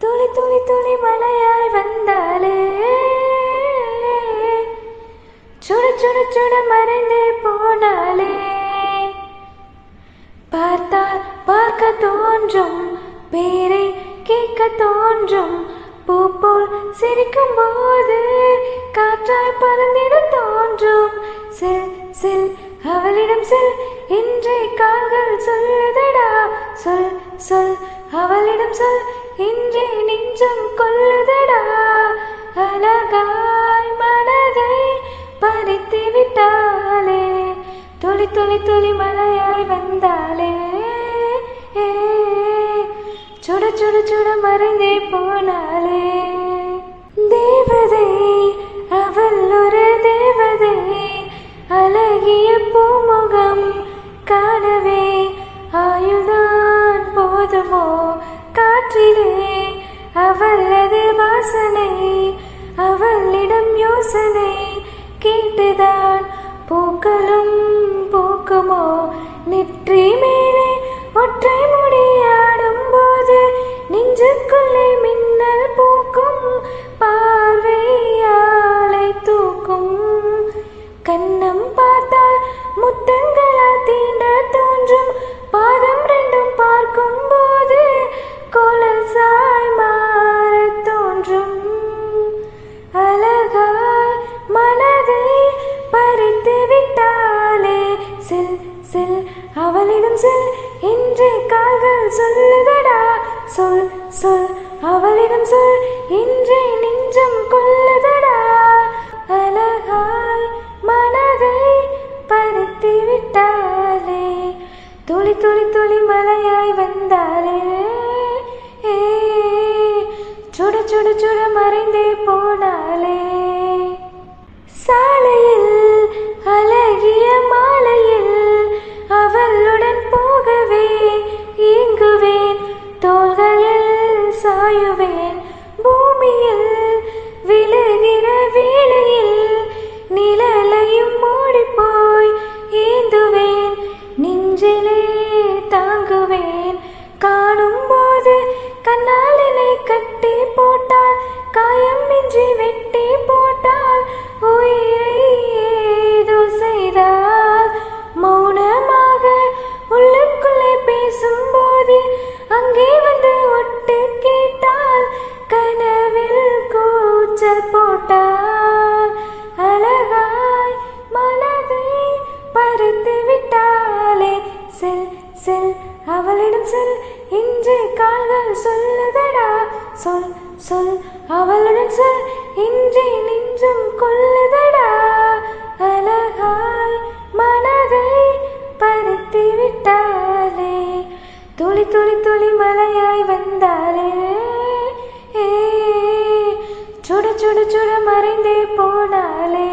துளி துளி துளி மலையாய் வந்தாலே சுட சுட சுட மறைந்தே போனாலே பார்த்தால் பார்க்க தோன்றும் பேரை கேட்க தோன்றும் பூ போல் சிரிக்கும் போது காற்றாய் பறந்திட தோன்றும் செல் செல் அவளிடம் செல் இன்றே கால்கள் சொல்லுதடா சொல் சொல் அவளிடம் சொல் இன்றே நெஞ்சம் கொல்லுதடா அழகாய் மனதை பறித்து விட்டாளே துளி துளி துளி மலையாய் வந்தாளே சுட சுட சுட மறைந்தே போனாளே தேவதை அவள் ஒரு தேவதை அழகிய பூமுகம் காணவே ஆயுள்தான் போதுமோ காற்றிலே அவளது வாசனை அவளிடம் யோசனை கேட்டுதான் பூக்களும் பூக்குமோ நெற்றி மேலே ஒற்றை முடியாடும் போது நெஞ்சுக்குள்ளே மின்னல் பூக்கும் பார்வையாலை தூக்கும் கண்ணம் பார்த்தால் முத்தங்களால் தீண்ட தோன்றும் பாதம் ரெண்டும் பார்க்கும் போது கொலசாய் மாற தோன்றும் அழகாய் மனதை பறித்து விட்டாளே செல் செல் அவளிடம் செல் இன்றே கால்கள் சொல்லுதடா சொல் சொல் அவளிடம் சொல் இன்றே நெஞ்சம் கொல்லுதடா அழகாய் மனதை பறித்து விட்டாளே துளி துளி துளி மலையாய் வந்தாளே சுட சுட சுட மறைந்தே போனாளே சாலையில் அழகிய மாலையில் அவளுடன் போகவே ஏங்குவேன் தோள்களில் சாயுவேன் பூமியில் விழுகிற வேளையில் நிழலையும் மூடிப்போய் ஏந்துவேன் நெஞ்சிலே தாங்குவேன் காணும் போது கண்ணால் என்னை கட்டி போட்டால் காயம் இன்றி வெட்டி போட்டால் உயிரை ஏதோ செய்தால் மௌனமாக உள்ளுக்குள்ளே பேசும்போது அங்கே வந்து ஒட்டு கேட்டால் கனவில் கூச்சல் போட்டால் அழகாய் மனதை பறித்து விட்டாளே செல் செல் அவளிடம் செல் இன்று கால்கள் சொல்லுதடா சொல் சொல் அவளுடன் சொல் இன்றே நெஞ்சம் கொல்லுதடா அழகாய் மனதை பறித்து விட்டாளே துளி துளி துளி மலையாய் வந்தாளே சுட சுட சுட மறைந்தே போனாளே